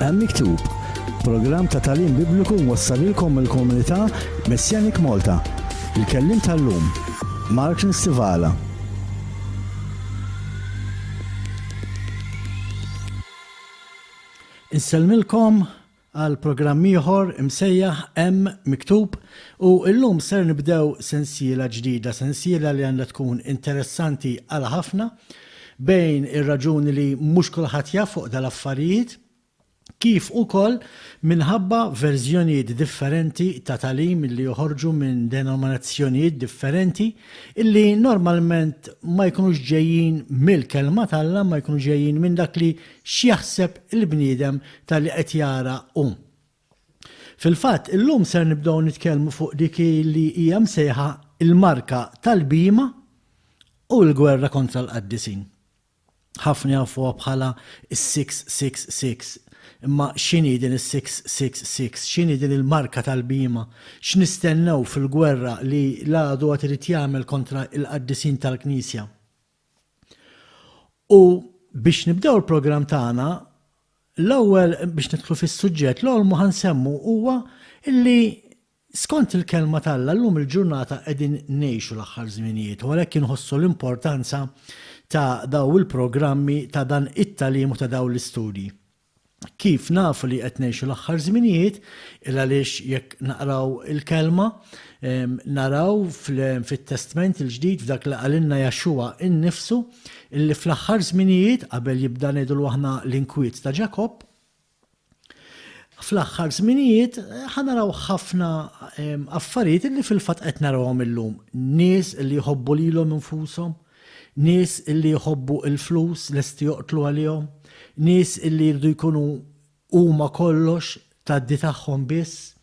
Hemm Miktub, programm ta' tagħlim Bibliku mwassalilkom mill-Komunità Messianic Malta. Il-kellim tal-lum, Mark Nistivala. Insellmilkom għal programm ieħor imsejjaħ Hemm Miktub u llum ser nibdew sensiela ġdida, sensiela li għandha tkun interessanti għal ħafna bejn ir-raġuni li mhux kulħadd jaf fuq dal-affarijiet, kif ukoll minħabba verżjonijiet differenti ta' tagħlim li joħorġu minn denominazzjonijiet differenti illi normalment ma jkunux ġejjin mill-kelma tal-Alla, ma jkunux ġejjin minn dak li x'jaħseb il-bniedem tal-li qed jara hu. Fil-fatt illum ser nibdew nitkellmu fuq dik li hija msejħa il-marka tal-bima u l-gwerra kontra l-qaddisin. Ħafna jafuha bħala is-666. Imma x'inhi din is-666? X'inhi din il-marka tal-bima? X'nistennew fil-gwerra li l-għadu għad irid jagħmel kontra l-qaddisin tal-Knisja? U biex nibdew il-programm tagħna, l-ewwel biex nidħlu fis-suġġett l-ewwel ma ħansemmu huwa illi skont il-kelma tal-Alla llum il-ġurnata qegħdin ngħixu l-aħħar żminijiet u għalhekk inħossu l-importanza ta' daw il-programmi ta' dan it-tagħlim u ta' daw l-istudji. Kif nafu li qed ngħixu l-aħħar żminijiet għaliex jekk naqraw il-kelma naraw fit-Testament il-ġdid f'dak li qalilna Jaxxua innifsu illi fl-aħħar żminijiet qabel jibda ngħidulu aħna l-inkwiet ta' Ġakob, fl-aħħar żminijiet ħanaraw ħafna affarijiet illi fil-fatt qed narawhom illum. Nies illi jħobbu lilhom infushom, nies illi jħobbu l-flus lesti joqtlu għalihom, nies illi jridu jkunu huma kollox tad-di tagħhom biss,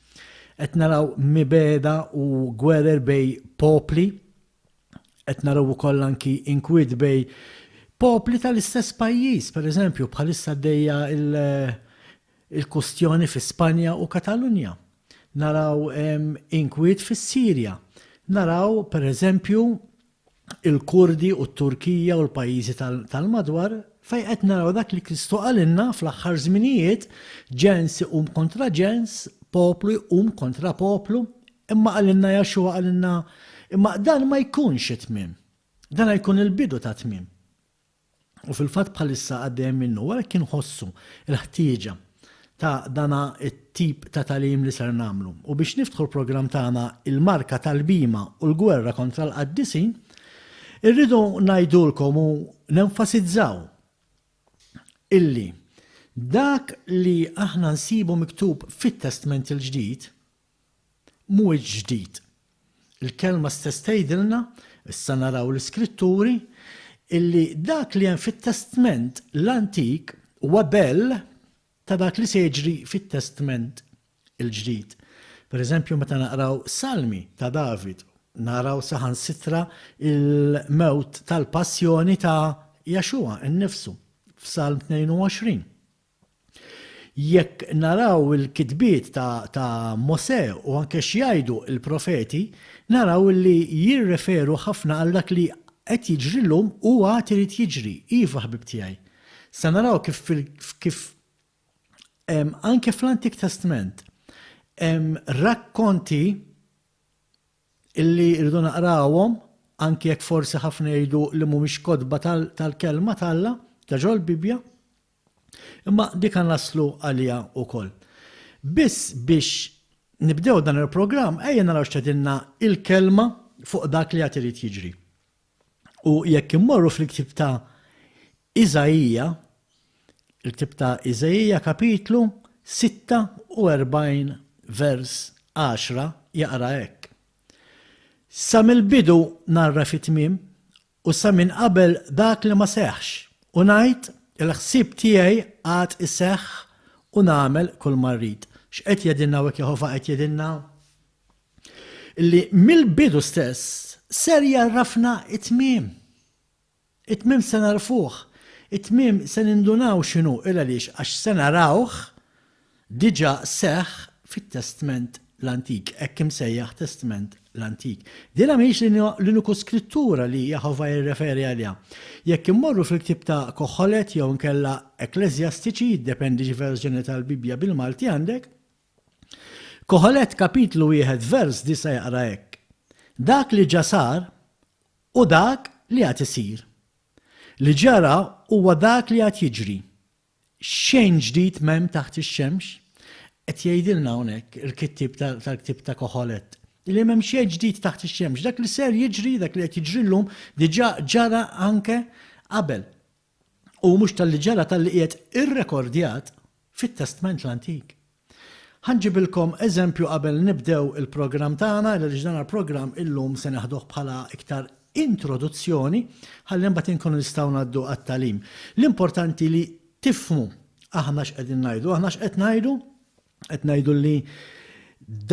qed naraw mibeda u gwerer bej popli, qed naraw ukoll anki inkwiet bej popli tal-istess pajjiż, pereżempju bħalissa għaddejja il-kustjoni fi Spanja u Katalunja. Naraw inkwiet fis-Sirja. Naraw pereżempju il-Kurdi u t-Turkija u l-pajjiżi tal-madwar fejn qed naraw dak li Kristu qalilna fl-aħħar żminijiet ġens iqum kontra ġens, poplu jqum kontra poplu, imma qalilna Jaxxua qalilna imma dan ma jkunx it-tmiem. Dan jkun il-bidu ta' tmiem. U fil-fatt bħalissa għaddejjem minnu għalhekk inħossu l-ħtieġa ta' dana it-tip ta' tagħlim li ser nagħmlu. U biex niftħu l-programm tagħna il-marka tal-bima u l-gwerra kontra l-qaddisin, irridu ngħidulkom u nenfasizzaw illi dak li aħna nsibu miktub fit-Testament il-ġdid mhuwiex ġdid. Il-kelma stess tgħidilna, issa naraw l-Iskritturi, illi dak li hemm fit-Testament l-Antik huwa bell ta' dak li se jiġri fit-Testament il-ġdid. Pereżempju meta naqraw Salmi ta' David, naraw saħansitra il-mewt tal-passjoni ta' Jaxxua innifsu f'Salm 22. Jekk naraw il-kitbiet ta' Mosè u anke x'jgħidu il-profeti, naraw li jirreferu ħafna għal dak li qed jiġri llum u għad irid jiġri. Iva ħbib tiegħi. Sa naraw kif anke fl-Antik Testament rakkonti illi rridu naqrawhom anke jekk forsi ħafna jgħidu li mhumiex kodba tal-kelma tal-Alla ta' ġol Bibja, imma dik naslu għalija wkoll. Biss biex nibdew dan il-programm ejja naraw x'tedilna il-kelma fuq dak li qed irid jiġri. U jekk immorru fil-ktieb ta' Iżajija, il-ktieb ta' Iżajija kapitlu 46 vers 10 jaqra hekk. Sa mill-bidu narra fit-tmiem u sa minn qabel dak li ma seħħx u ngħid il-ħsieb tiegħi għad iseħħ u nagħmel kull ma rrid. X'qed jgħidilna hekk Jehovah qed jgħidilna? Illi mill-bidu stess ser jarrafna it-tmiem. It-tmiem se narfuh. It-tmiem se nindunaw x'inhu għaliex għax se narawh diġà seħħ fit-Testament l-Antik, hekk imsejjaħ Testament l-Antik. Dina mhix l-uniku skrittura li Jehovah jirreferi għalija. Jekk immorru fil-ktib ta' Koħolet jew nkella Ekklesjastiċi, jiddependi xi verżjoni tal-Bibja bil-Malti għandek, Koħolet kapitlu 1 vers 9 jaqra hekk. Dak li ġa sar u dak li għad isir. Li ġara huwa dak li għad jiġri. Xejn ġdid m'hemm taħt ix-xemx. Qed jgħidilna hawnhekk il-kittib tal-ktib ta' Koħolet. Li m'hemm xejn ġdid taħt ix-xemx. Dak li ser jiġri, dak li qed jiġri llum diġà ġara anke qabel. U mhux tal-li ġara tal-li qiegħed irrekordjat fit-Testament l-Antik. Ħanġibilkom eżempju qabel nibdew il-programm tagħna, li dan il-programm illum se naħduh bħala iktar introduzzjoni, ħalli mbagħad inkunu nistgħu ngħaddu għat-tagħlim. L-importanti li tifhmu aħna x'qegħdin ngħidu, aħna x'qed ngħidu? Qed ngħidu li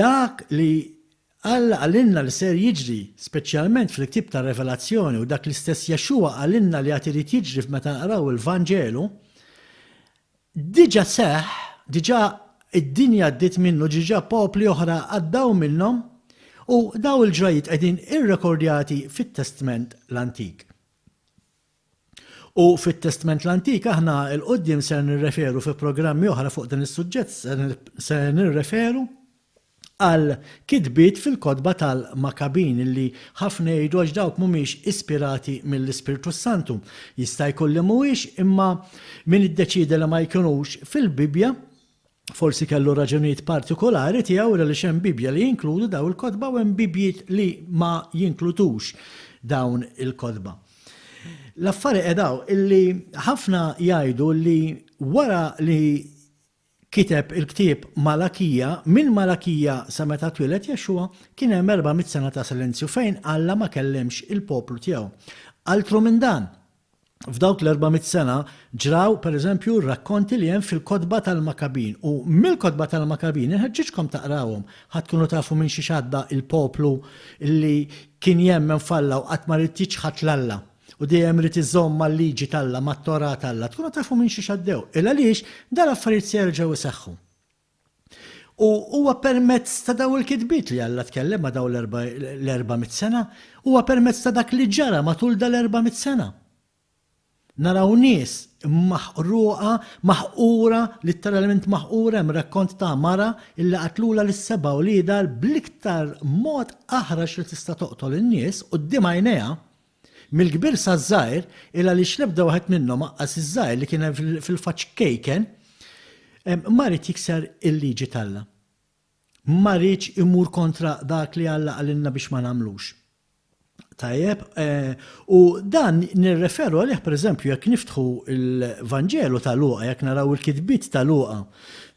dak li Alla għalinna li ser jiġri, speċjalment fil-ktib ta' Revelazzjoni u dak l-istess Jexua għalinna li għad irid jiġri f'meta nqraw il-Vanġelu, diġà seħ, diġà id-dinja għaddiet minnu, diġà popli oħra għaddaw minnhom u daw il-ġrajiet qegħdin irrekordjati fit-Testament l-Antik. U fit-Testament l-Antik aħna l-qudiem se nirreferu fi programmi oħra fuq dan is-suġġett se nirreferu għal kitbiet fil-kodba tal-Makabin illi ħafna jgħidu għax dawk mhumiex ispirati mill-Ispirtu Santu. Jista' jkun li mhuwiex imma min iddeċida li ma jkunux fil-Bibja forsi kellu raġunijiet partikolari tiegħu li hemm Bibja li jinkludu daw il-kodba u hemm Bibjiet li ma jinkludux dawn il-kodba. L-affarijiet edaw illi ħafna jgħidu li wara li kiteb il-ktieb Malakija, minn Malakija sa meta twieled Jexua kien hemm 400 sena ta' silenzju fejn Alla ma kellemx il-poplu tiegħu. Altru minn dan, f'dawk l-400 sena ġraw pereżempju rakkonti li hemm fil-kodba tal-Makabin u mill-kodba tal-Makabin inħeġġiġkom taqrawhom ħadd tkunu tafu minn xi xadda il-poplu li kien jemmen falla u qatt ma ridtix ħatlalla. U dejjem rid iżomm mal-liġi talla, mat-Tora talla, tkunu tafu minn xi xaddew. Il għaliex dan affarijiet se jerġgħu iseħħu. U huwa permezz ta' daw il-kitbiet li Alla tkellem ma' daw l-400 sena, huwa permezz ta' dak li ġara matul dal-400 sena. Naraw nies maħruqa, maħqura, letteralment maħqura, hemm rakkont ta' mara illi qatlula lis-seba' wlieda bl-iktar mod aħrax li tista' toqtol in-nies quddiem għajnejha mill-kbir sa' żgħir illa li xlebda waħed minnhom aqqas iż-żgħir li kien fil-faċċ kejken ma rid jikser il-liġi talla. Ma rridx imur kontra dak li Alla għalinna biex ma nagħmlux. Tajjeb, u dan nirreferu għalih pereżempju jekk niftħu il-Vanġelu ta' Luqa, jekk naraw il-kitbiet ta' Luqa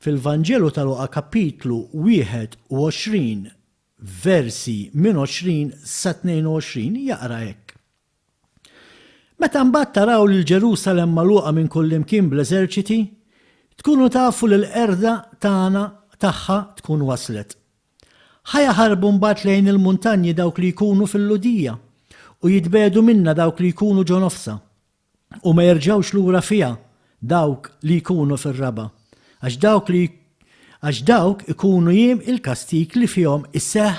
fil-Vanġelu ta' Luqa kapitlu 21 versi minn 20 sa 22 jaqra hekk. Meta mbagħad taraw lil Ġerusalemm magħluqa minn kull imkien bl-eżerċiti, tkunu tafu li l-qerda tagħna tagħha tkun waslet. Ħajaħarbu mbagħad lejn il-muntanji dawk li jkunu fil-Ludija u jitbedu minna dawk li jkunu ġo nofsa u ma jerġgħux lura fiha dawk li jkunu fir-raba għax dawk ikunu jiem il-kastik li fihom isseħħ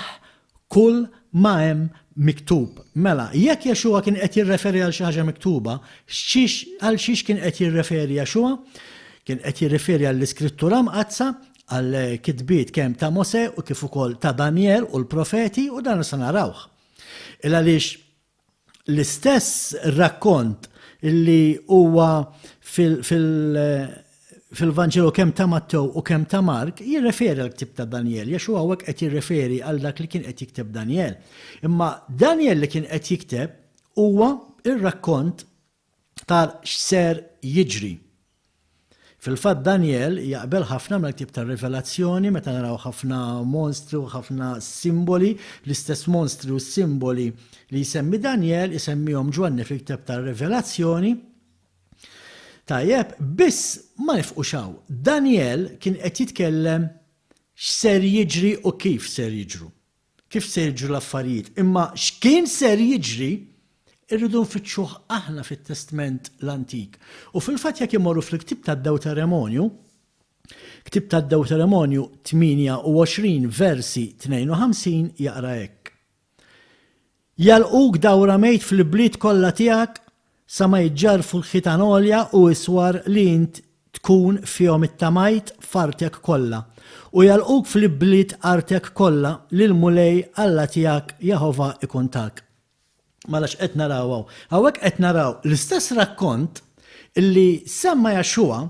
kull ma hemm miktub. Mela, jekk Jexua kien qed jirreferi għal xi ħaġa miktuba, għal xiex kien qed jirreferi Jexua? Kien qed jirreferi għall-iskrittura mqazza, għal kitbiet kemm ta' Mose u kif ukoll ta' Daniel u l-profeti u dan se narawh. Il għaliex l-istess rakkont li huwa fil-Vanġelu kemm ta' Mattew u kemm ta' Mark jirreferi għal ktib ta' Daniel. Jexua hawnhekk qed jirreferi għal dak li kien qed jikteb Daniel. Imma Daniel li kien qed jikteb huwa ir-rakkont tal x'ser jiġri. Fil-fatt Daniel jaqbel ħafna mal-ktib tar-Rivelazzjoni meta naraw ħafna monstri u ħafna simboli, l-istess monstri u simboli li jsemmi Daniel isemmihom Ġwanni fil-ktib tar-Rivelazzjoni. Tajjeb, biss ma nifquxaw. Daniel kien qed jitkellem x'ser jiġri u kif ser jiġru. Kif ser jiġru l-affarijiet. Imma x'kien ser jiġri irridu nfittxuh aħna fit-Testament l-Antik. U fil-fatt jekk imorru fil-ktib tad-Dewteremonju, ktib tad-Dewteremonju 28 versi 52 jaqra hekk. jalquk dawra mejt fil-bliet kollha tiegħek sa ma jiġġarfu l-ħitanolja u iswar li int tkun fihom it-tamajt f'artek kollha. U jalquk fil-bliet artek kollha li l-mulej Alla tiegħek Jehovah ikuntak. Malax qed naraw hawnhekk qed naraw l-istess rakkont illi semma Jaxxua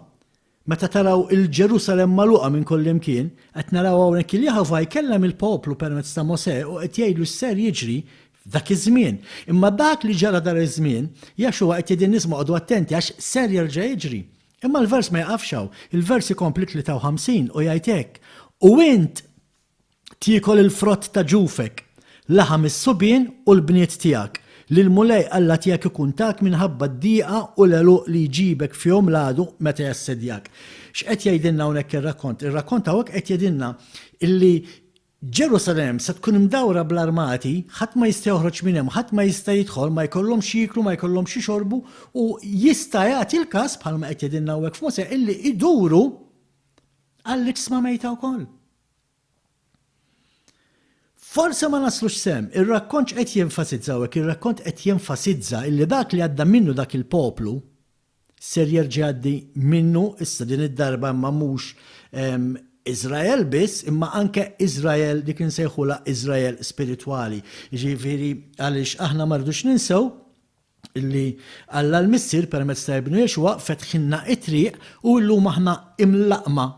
meta taraw il-Ġerusalem magħluqa minn kull imkien, qed naraw hawnhekk il Jehovah jkellem il-poplu permezz ta' Mosè u qed jgħidu x'ser jiġri f'dak iż-żmien. Imma dak li ġara dar iż-żmien, Jaxxua qed jgħidin nisma' qogħdu attenti għax ser jerġa' jiġri. Imma l-vers ma jaqafx, il-vers ikompli 53 u jgħid hekk: u int tiekol il-frott ta' ġufek, laħam is-subien u l-bniet tiegħek li l-mulej Alla tiegħek ikuntak minħabba d-dieqa u l-għeluq li jġibek fihom l-għadu meta jassedjak. X'qed jgħidilna hawnhekk ir-rakkont? Ir-rakkont hawnhekk qed jgħidilna illi Ġerusalem se tkun imdawra bl-armati, ħadd ma jista' joħroġ minn hemm, ħadd ma jista' jidħol, ma jkollhomx jieklu, ma jkollhomx jixorbu u jista' jagħti l-każ bħalma qed jgħidilna hawnhekk f'Mosè illi iduru għall-iġsma mejta wkoll. Forse ma naslux sem, ir-rakkont qed jenfasizza hawnhekk, ir-rakkont qed jenfasizza illi dak li għadda minnu dak il-poplu ser jerġa' jgħaddi minnu issa din id-darba ma mhux Izrael biss, imma anke Izrael dik insejħula Izrael spiritwali. Ġifieri għaliex aħna ma rridux ninsew illi Alla l-Missier permezz ta' Ibnu Jexua fetħinna it-triq u llum aħna imlaqma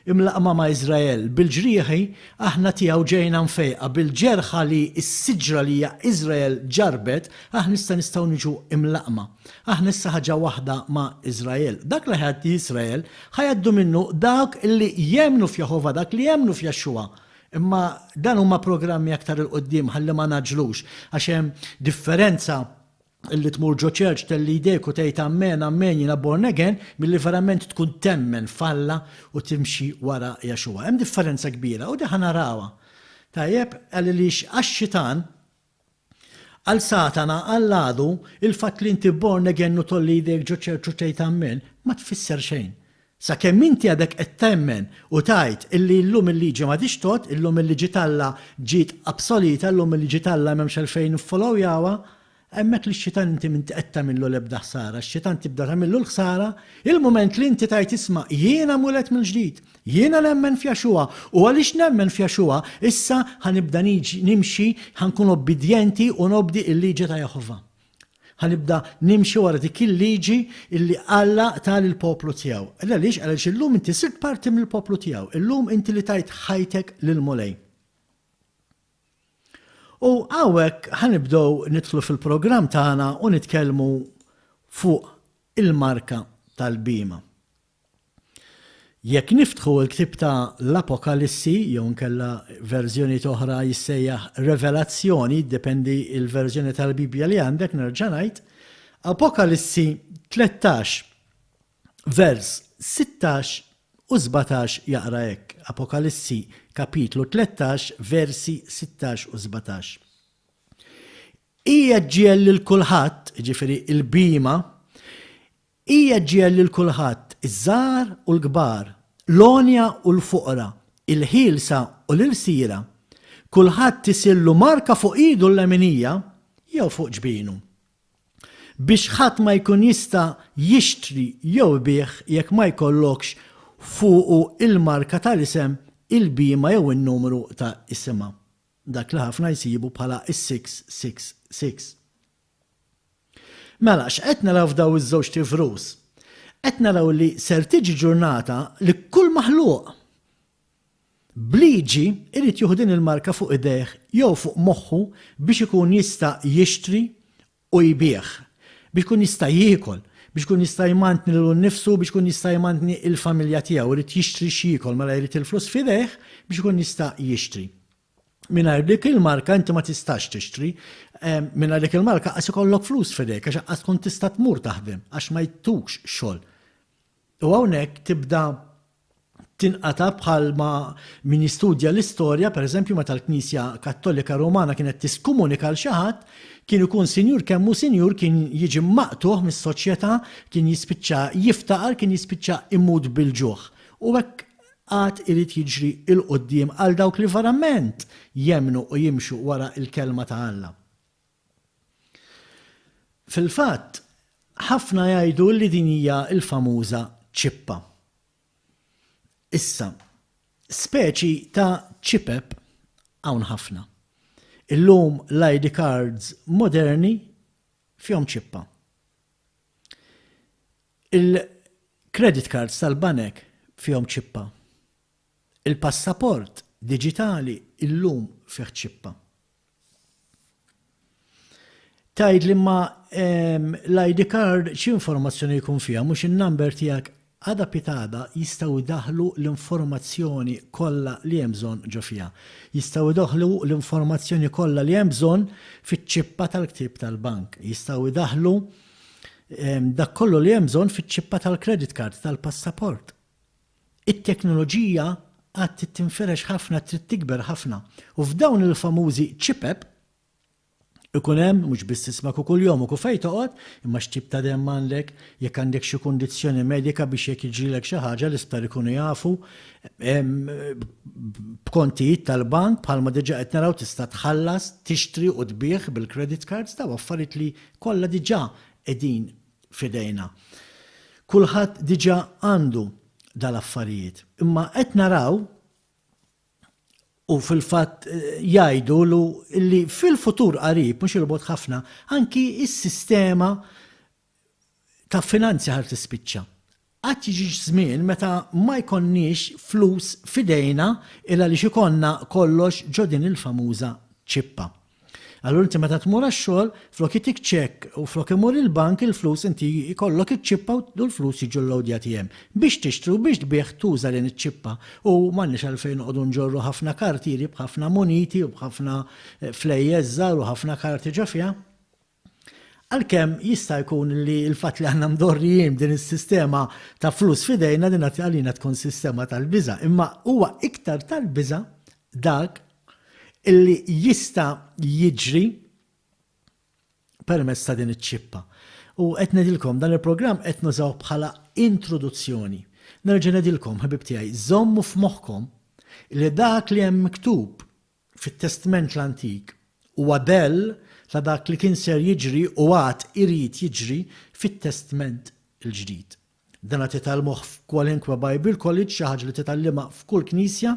ma' Izrael. Bil-ġrieħi aħna tiegħu ġejna mfejqa, bil-ġerħa li s-siġra li hija Izrael ġarbet, aħna nistgħu niġu imlaqma. Aħna issa ħaġa waħda ma' Izrael. Dak li ħaddi Izrael ħajaddu minnu dak li jemnu f'Jehovah, dak li jemnu f'Jaxxua. Imma dan huma programmi aktar il-qoddim ħalli ma naġlux għax hemm differenza illi tmur ġo ċerċ telli jdejk u tgħid ammen jiena born again milli verament tkun temmen falla u timxi wara Jaxxua. Hemm differenza kbira u diħa narawha. Tajjeb għaliex għax-xitan għal Satana għal għadu il-fatt li inti born again u tolli jdejk ġo ċerċ u tgħid ammen ma tfisser xejn. Sakemm inti għadek qed temmen u tajt illi llum il-liġi ma tixtot, illum il-liġi Alla ġiet absolita, llum il-liġi Alla m'hemmx għalfejn niffollowjawha, hemmhekk li x-xitan inti m'inti qed tagħmillu l-ebda ħsara, x-xitan tibda tagħmillu l-ħsara, il-mument li inti tajt isma' jiena mulet mill-ġdid, jiena nemmen f'Jaxxua u għaliex nemmen f'Jaxxua issa ħanibda nimxi ħankun obbidjenti u nobdi l-liġi ta' Jehovah. Ħanibda nimxi wara dik il-liġi illi Alla tal il-poplu tiegħu. Għaliex għaliex illum inti sirt parti mill-poplu tiegħu, illum inti li tajt ħajtek lill-mulej. U hawnhekk ħanibdew nidħlu fil-programm tagħna u nitkellmu fuq il-marka tal-bima. Jekk niftħu l-ktib ta' l-Apokalissi, jew nkella verżjoni oħra jissejjaħ Revelazzjoni, dependi il-verżjoni tal-Bibja li għandek nerġa' ngħid, Apokalissi 13 vers 16 u 17 jaqra hekk. Apokalissi kapitlu 13 versi 16 u 17. Hija ġiel lil kulħadd, ġifieri il-bima, hija ġiel lil kulħadd, iż-żgħar u l-kbar, l-onja u l-fuqra, il-ħielsa u l-irsira, kulħadd isillu marka fuq idu l-leminija jew fuq ġbienu. Biex ħadd ma jkun jista' jixtri jew ibih jekk ma jkollokx fuqu il-marka tal-isem, il-bima jew in-numru ta' isimha. Dak li ħafna jsibu bħala is-666. Mela x'qed naraw f'daw iż-żewġ tifrus? Qed naraw li ser tiġi ġurnata li kull maħluq bliġi irid jieħu din il-marka fuq idejh jew fuq moħħu biex ikun jista' jixtri u jbieħ, biex ikun jista' jiekol, biex kun jista' jmantni lilu nnifsu, biex kun jista' jmantni il-familja tiegħu, irid jixtri xi jiekol mela jrid il-flus f'idejh biex ikun jista' jixtri. Mingħajr dik il-marka inti ma tistax tixtri, mingħajr dik il-marka qas ikollok flus f'idejk għax qas tkun tista' tmur taħdem għax ma jtux xogħol. U hawnhekk tibda tinqata bħalma min jistudja l-istorja, pereżempju meta l-Knisja Kattolika Rumana kienet tiskomunika l xi ħadd, kien ikun sinjur kemmu sinjur kien jiġi maqtuħ mis-soċjetà, kien jispiċċa jiftaqar, kien jispiċċa imut bil-ġuħ. U hekk għad irid jiġri il-qoddim għal dawk li verament jemnu u jimxu wara il-kelma ta' Alla. fil-fatt, ħafna jgħidu li din hija l-famuża ċippa. Issa, speċi ta' ċipep hawn ħafna. Illum l-ID cards moderni fihom ċippa. Il-credit cards tal-banek fihom ċippa. Il-passaport digitali illum fih ċippa. Tajd li ma l-ID card xi informazzjoni jkun fiha, mhux in-number tiegħek għada pitada jistgħu jdaħlu l-informazzjoni kollha li hemm bżonn ġo fiha. Jistgħu jdaħlu l-informazzjoni kollha li hemm bżonn fiċ-ċippa tal-ktib tal-bank. Jistgħu jdaħlu dak kollu li hemm bżonn fiċ-ċippa tal-credit card tal-passaport. It-teknoloġija għad tinferex ħafna, trid tikber ħafna. U f'dawn il-famużi ċipep ikun hemm mhux biss ismak kuljum u fejn toqgħod, imma x'tip ta' demm għandek, jekk għandek xi kundizzjoni medika biex jekk jiġrilek xi ħaġa l-isptar ikunu jafu, b'kontijiet tal-bank bħalma diġà qed naraw tista' tħallas, tixtri u tbieħ bil-credit cards daw affarijiet li kollha diġà qegħdin f'idejna. Kulħadd diġà għandu dal-affarijiet. Imma qed naraw u fil-fatt jgħidu li fil-futur qarib, mhux il-bogħod ħafna, anki s-sistema ta' finanzi ħar tispiċċa. Qatt jiġi żmien meta ma jkollniex flus f'idejna illa li xikonna kollox ġo din il-famuża ċippa. Allura inti meta tmur għax-xogħol, flok itik ċekk u flok imur il-bank il-flus inti jkollok iċ-ċippa u l-flus jiġu l-lowdjati hemm. Biex tixtru biex tbieħ tuża din iċ-ċippa u m'għandniex għalfejn noqogħdu nġorru ħafna kartieri b'ħafna muniti u b'ħafna flejjeż żgħar u ħafna karti ġo fiha. Għalkemm jista' jkun li l-fatt li għandna mdorrijin din is-sistema ta' flus f'idejna din għalina tkun sistema tal-biża', imma huwa iktar tal-biża' dak illi jista' jiġri permezz ta' din iċ-ċippa. U qed ngħidilkom dan il-programm qed nużaw bħala introduzzjoni. Nerġa' ngħidilkom ħabib tiegħi, żommu f'moħħkom li dak li hemm miktub fit-Testament l-Antik huwa dell ta' dak li kien ser jiġri u għad irid jiġri fit-Testament il-ġdid. Dan qed titgħallmuh f'kwalinkwa Bible College, xi ħaġa li titgħallimha f'kull knisja.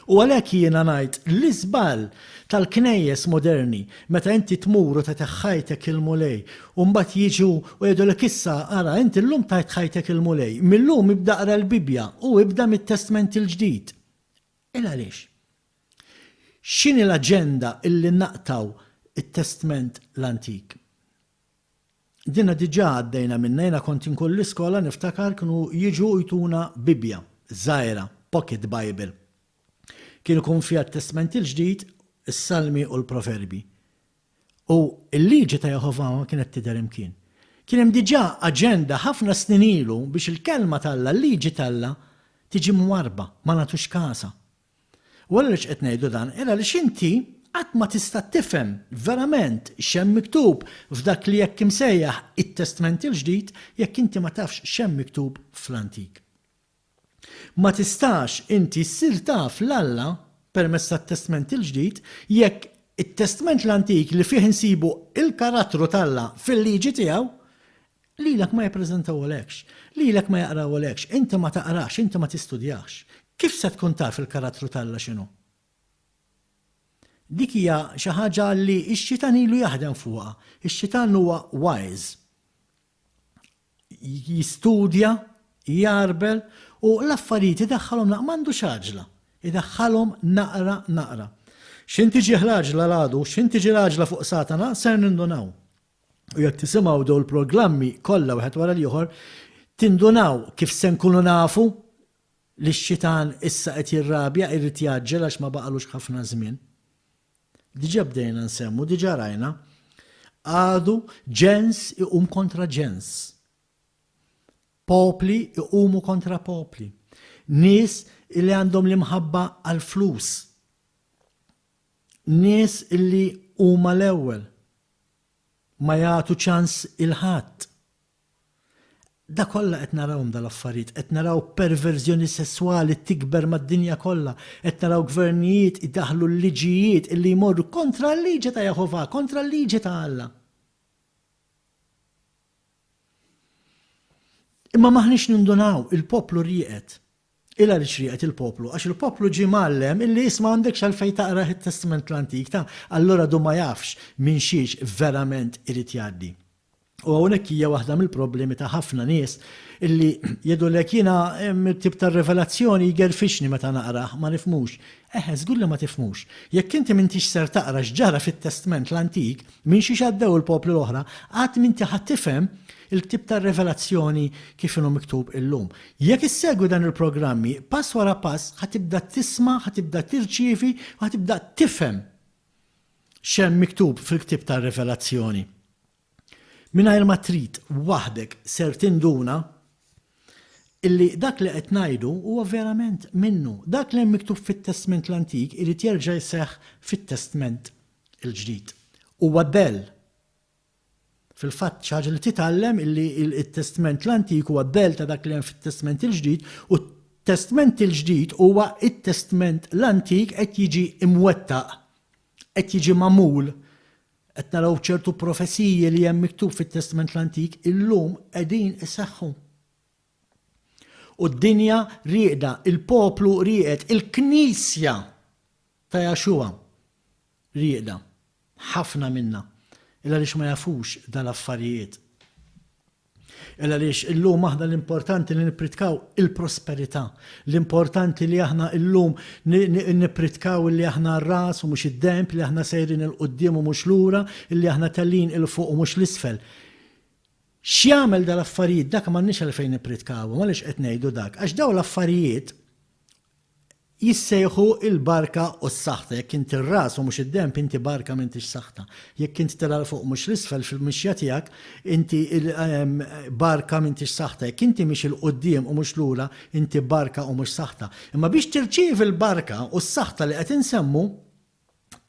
U għalhekk jiena ngħid l-iżbal tal-knejjes moderni meta inti tmuru ta' ħajtek il-mulej u mbagħad jiġu u jgħidulek issa ara inti llum tajt ħajtek il-mulej, millum ibda qra l-Bibja u ibda mit-Testament il-ġdid. Il għaliex? X'inhi l-aġenda illi naqtaw it-Testament l-Antik? Dinna diġà għaddejna minnha, jiena kont inkun l-iskola niftakar kienu jiġu jtuna Bibja żgħira, pocket Bible. Kienu kun fiha t-Testament il-ġdid, is-Salmi u l-Proverbi. U l-liġi ta' Jehovah ma kienet tidher imkien. Kien hemm diġà aġenda ħafna snin ilu biex il-kelma talla, l-liġi talla tiġi mwarba, ma nagħtux kasa. U għaliex qed ngħidu dan, era li inti qatt ma tista' tifhem verament x'hemm miktub f'dak li jekk imsejjaħ it-Testament il-ġdid jekk inti ma tafx x'hemm miktub fl-Antik. Ma tistax inti ssir taf l-Alla permezz tat-Testament il-ġdid jekk it-Testament l-Antik li fih insibu il-karattru talla fil-liġi tiegħu lilek ma jippreżentawlekx, lilek ma jaqrawlekx, inti ma taqrax, inti ma tistudjax. Kif se tkun taf il-karattru talla x'inhu? Dik hija xi ħaġa li x-xitan ilu jaħdem fuqha. Ix-xitan huwa wise. Jistudja, jarbel u l-affarijiet idaħħalhom m'għandu xaġla, idaħħalhom naqra. X'in tiġi ħraġla l-għadu, x'in tiġi raġla fuq Satana, ser nindunaw. U jekk tisimgħu dawn il-programmi kollha wieħed wara l-ieħor, tindunaw kif se nkunu nafu li x-xitan issa qed jirrabja irid jaġġel għax ma baqalux ħafna żmien. Diġà bdejna nsemmu, diġà rajna, għadu ġens iqum kontra ġens. Popli iqumu kontra popli. Nies illi għandhom l-imħabba għal-flus. Nies illi huma l-ewwel. Ma jagħtu ċans il-ħadd. Da kollha qed narawhom dal-affarijiet, qed naraw perverżjoni sesswali tikber mad-dinja kollha, qed naraw gvernijiet idaħlu l-liġijiet illi jmorru kontra l-liġi ta' Jehovah, kontra l-liġi ta' Alla. Imma maħniex nindunaw, il-poplu rieqet. Illa li xriqet il-poplu, għax il-poplu ġi mallem illi jisma għandek xalfej taqra il-Testament l-Antik ta' allora du ma jafx minn xiex verament irrit jaddi. U għonek hija waħda mill-problemi ta' ħafna nies illi jedu lek jina tip ta' revelazzjoni jgerfixni meta naqraħ, ma nifmux. Żgur li ma tifmux. Jekk inti m'intix ser taqra x'ġara fit-Testament l-Antik, minn xiex għaddew il-poplu l-oħra, għad minti ħadd tifhem il-tip ta' revelazzjoni kif inhu miktub illum. Jekk issegwi dan il-programmi, pass wara pass, ħatibda tisma', ħatibda tirċievi, u ħatibda tifhem x'hemm miktub fil-ktib ta' revelazzjoni. Mingħajr ma trid waħdek ser tinduna illi dak li qed ngħidu huwa verament minnu. Dak li hemm miktub fit-Testament l-Antik irid jerġa' jseħħ fit-Testament il-ġdid. Huwa dell. Fil-fatt ħaġa li titgħallem illi il-Testament l-Antik huwa dell ta' dak li hemm fit-Testament il-ġdid u t-Testament il-ġdid huwa it-Testament l-Antik qed jiġi imwettaq, qed jiġi magħmul. Qed naraw ċertu profesiji li hemm miktub fit-Testament l-Antik illum qegħdin iseħħu. U d-dinja rieda, il-poplu ried, il-Knisja ta' Jaxua rieda. Ħafna minna. Illa lix ma jafux dal-affarijiet. Illa lix illum aħna l-importanti li nipritkaw il-prosperità. L-importanti li aħna illum nipritkaw li aħna r-ras u mux id-demp, li aħna sejrin il-qoddim u mux lura, li aħna tallin il-fuq u mux l-isfel. X'jagħmel dal-affarijiet dak m'għandniex għalfejn nipritkaw, m'għaliex qed ngħidu dak, għax dawn l-affarijiet jissejħu il-barka u s-saħta. Jekk inti r-ras u mhux id-demp inti barka m'intix saħta. Jekk inti tara fuq mhux l-isfel fil-mixja tiegħek inti barka m'intix saħta. Jekk inti mhix il-qudiem u mhux lura inti barka u mhux saħta. Imma biex tirċievi l-barka u s-saħta li qed insemmu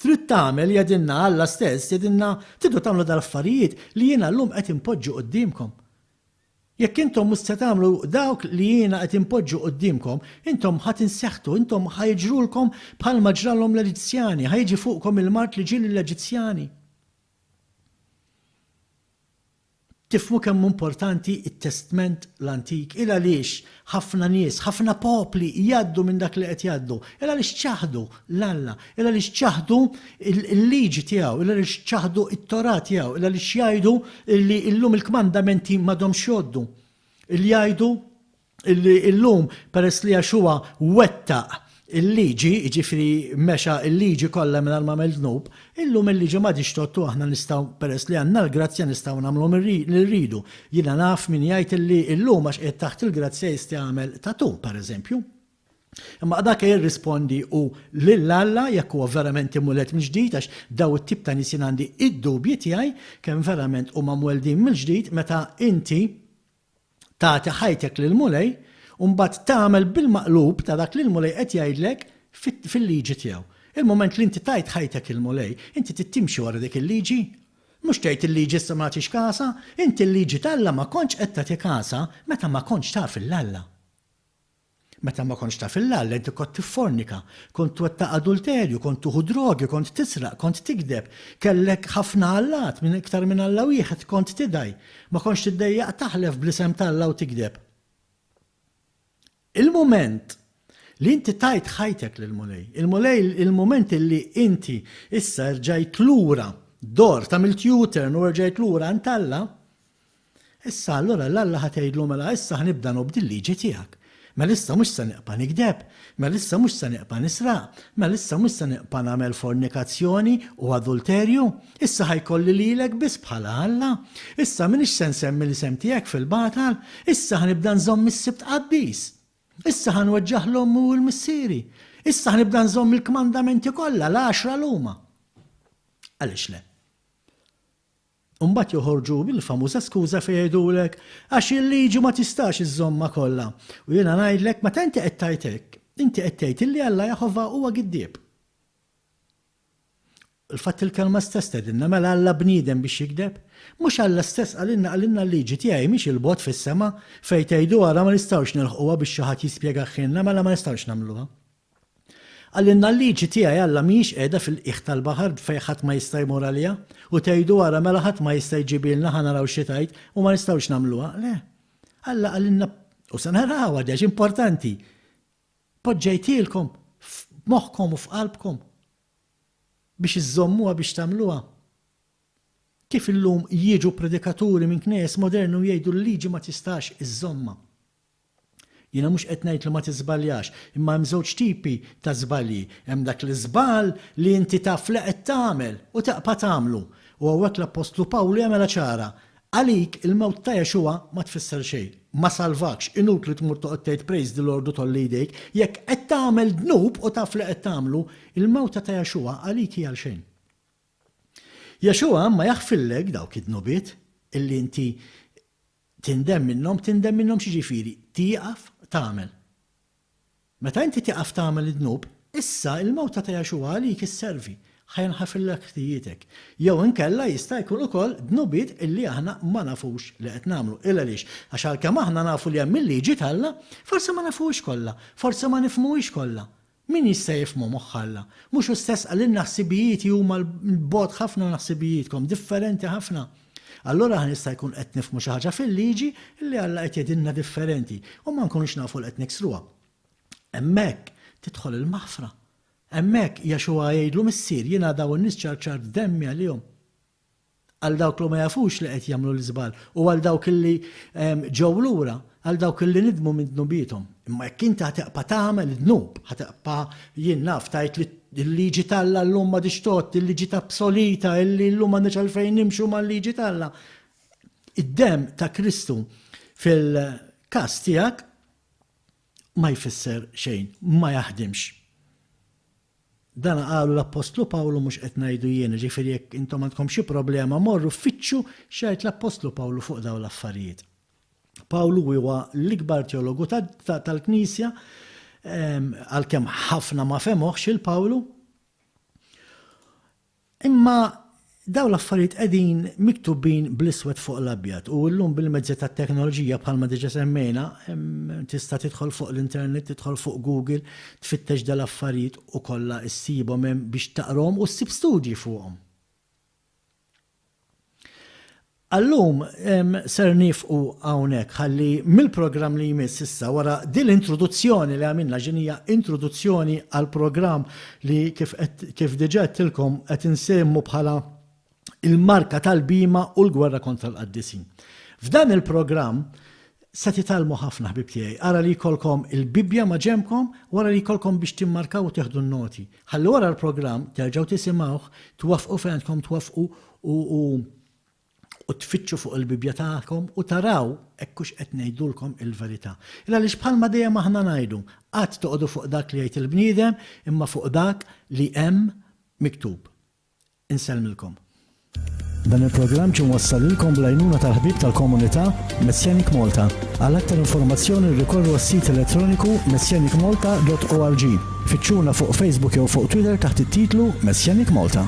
trid tagħmel jadinna Alla stess jadinna tridu tagħmlu dal-affarijiet li jiena llum qed impoġġu qudiemkom. Jekk intom mhux se tagħmlu dawk li jiena qed impoġġu qudiemkom, intom ħadd inseħħtu, intom ħajġrulkom bħalma ġralhom l-Eġizzjani, ħajġi fuqkom il-mart li ġieli l-Eġizzjani. Tifhmu kemm importanti it-Testament l-Antik, il għaliex ħafna nies, ħafna popli jgħaddu minn dak li qed jgħaddu, il għaliex ċaħdu l-Alla, il għaliex ċaħdu il-liġi tiegħu, il għaliex ċaħdu it-Torah tiegħu, il għaliex jgħidu li llum il-kmandamenti m'għadhomx jgħoddu. Il jgħidu illum peress li Jaxua wettaq il-liġi, jiġifieri mexa il-liġi kollha mingħajr ma għamel dnub, illum il-liġi ma tixtottu aħna nistgħu peress li għandna l-grazzja nistgħu nagħmluhom li rridu. Jiena naf min jgħid illi illum għax qed taħt il-grazzja jista' jagħmel tatu pereżempju. Imma dak jirrispondi u lill-Alla jekk huwa verament imulet mill-ġdid għax daw it-tip ta' nies għandi id-dubji tiegħi kemm verament huma mweldin mill-ġdid meta inti tagħti ħajtek lil mulej u mbagħad tagħmel bil-maqlub ta' dak li l-mulej qed jgħidlek fil-liġi tiegħu. Il-moment li inti tajt ħajtek il-mulej, inti tittimxi wara dik il-liġi. Mhux tgħid il-liġi issa ma tagħtix kasa, inti l-liġi tal-Alla ma kontx qed tagħti kasa meta ma kontx taf il-Alla. Meta ma kontx taf il-Alla inti kont tiffornika, kont twettaq adulterju, kont tuħu drogi, kont tisraq, kont tikdeb, kellek ħafna allat minn iktar minn Alla wieħed kont tidaj, ma kontx tiddejjaq taħlef bl-isem tal-Alla u tikdeb. Il-moment li inti tajt ħajtek lil-mulej, il-moment li inti issa rġajt lura dor tagħmilt U-turn u rġajt lura għand Alla, issa allura l-Alla ħatejdlu mela issa ħnibda nobdi l-liġi tiegħek. Mela issa mhux se neqpa' nikdeb, mela issa mhux se neqpa' nisraq, mela issa mhux se neqpa' nagħmel fornikazzjoni u adulterju, issa ħajkolli lilek biss bħala Alla, issa m'iniex se nsemmi l-isem tiegħek fil-batal, issa ħnibda nżomm is-sibt qaddis. Issa ħanweġġaħ l-ommu u l-missieri. Issa ħnibda nżomm il-kmandamenti kollha l-10 l-huma. Għaliex le? Mbagħad joħorġu bil-famuża skuża fejn jgħidulek għax il-liġi ma tistax iżomma kollha. U jiena ngħidlek meta inti qed tgħidlek, inti qed tgħid illi Alla Jaħova huwa giddieb. Il-fatt il-kelma stess tgħidilna mela Alla bniedem biex jikdeb. Mhux Alla stess għalilna l-liġi tiegħi mhix il-bot fis-sema fejn tgħidu ara ma nistgħux nilħquha biex xi ħadd jispjega ħinna mela ma nistgħux nagħmluha. Għalilna l-liġi tiegħi Alla mhijiex qiegħda fil-qiegħ tal-baħar fejn ħadd ma jista' jmur għaliha u tgħidu ara mela ħadd ma jista' jġibilna ħa naraw xi tgħid u ma nistgħux nagħmluha. Le. Alla għallinna, u sanaraw għadjaġ importanti, poġġejtilkom f'moħħkom u f'qalbkom biex iżommuha biex tagħmluha. Kif illum jiġu predikaturi minn knies modernu jgħidu l-liġi ma tistax iżomma. Jiena mhux qed ngħid li ma tiżbaljax, imma hemm żewġ tipi ta' żbalji. Hemm dak l-iżbal li inti taf li qed tagħmel u taqpa' tagħmlu. U hawnhekk l-Apostlu Pawlu jagħmilha ċara. Għalik il-mewt ta' Jexua ma tfisser xejn. Ma salvakx, inutli tmur toqgħod tgħid praise the Lord u tolli jdejk, jekk qed tagħmel dnub u taf li qed tagħmlu, il-mewt ta' Jexua għalik hija xejn. Jexua ma jaħfillek dawk id-dnubiet illi inti tindem minnhom xiġifieri, tieqaf tagħmel. Meta inti tieqaf tagħmel id-dnub, issa il-mewt ta' Jexua għalik isservi. ħajnħafillek ħtijitek. Jew inkella jista' jkun ukoll dnubiet illi aħna ma nafux li qed nagħmlu. Illa għaliex għax għalkemm aħna nafu li hemm il-liġi talla, forsi ma nafuhx kollha, forsi ma nifhmuhx kollha. Min jista' jifhmu moħħalla? Mhux istess għalilna ħsibijiet huma l-bogħod ħafna ħsibijietkom, differenti ħafna. Allura ħan jista' jkun qed nifhmu xi ħaġa fil-liġi illi Alla qed jgħidilna differenti u ma nkunux nafu l qed niksruha. Hemmhekk tidħol il-maħfra. Hemmhekk Jexua jgħidlu missier jiena daw in-nies ċarċart demmi għalihom. Għal dawk li ma jafux li qed jagħmlu l-iżbal u għal dawk illi ġew lura, għal dawk illi nidmu minn dnubietom. Imma jekk inti ħataqpa' tagħmel id-dnub, ħataqpa' jien naf tajt li l-liġi talla llum ma dixtot, il-liġi ta' bsolita, illi llum m'għandniex għalfejn nimxu mal-liġi talla. Id-dem ta' Kristu fil-każ tiegħek ma jfisser xejn, ma jaħdimx. Dan qalu l-Apostlu Pawlu mhux qed ngħidu jien, ġifieri jekk intom għandkom xi problema morru ffittxu x'għid l-Apostlu Pawlu fuq dawn l-affarijiet. Pawlu huwa l-ikbar teologu tal-Knisja, għalkemm ħafna ma femoħx il-Pawlu. Imma dawn l-affarijiet qegħdin miktubin bl-iswed fuq l-abjad u llum bil-mezzi tat-teknoloġija bħalma diġà semmejna, tista' tidħol fuq l-internet, tidħol fuq Google, tfittex dal-affarijiet u kollha issibhom hemm biex taqrom u ssib studji fuqhom. Allum ser nifqu hawnhekk ħalli mill-programm li jmiss issa wara din l-introduzzjoni li għamilna ġinija introduzzjoni għal programm li kif diġà qedtilkom qed insemmu bħala il-marka tal-bima u l-gwerra kontra l-qaddisin. F'dan il-programm se titalmu ħafna ħbib tiegħi. Ara li jkollkom il-Bibja ma' ġembkom, wara li jkollkom biex timmarkaw u teħdu n-noti. Ħalli wara l-programm terġgħu tisimgħuh, twafqu fejn għandkom twafqu u tfittxu fuq il-Bibja tagħkom u taraw hekkux qed ngħidulkom il-verità. Illa għaliex bħalma dejjem aħna ngħidu, qatt toqgħodu fuq dak li jgħid il-bniedem imma fuq dak li hemm miktub. Insellmilkom. Dan il-programm ġie mwassal lilkom bl-għajnuna tal-ħbieb tal-komunità Messianic Malta. Għal aktar informazzjoni rikorru għas-sit elettroniku messianicmalta.org. Fittxuna fuq Facebook jew fuq Twitter taħt it-titlu Messianic Malta.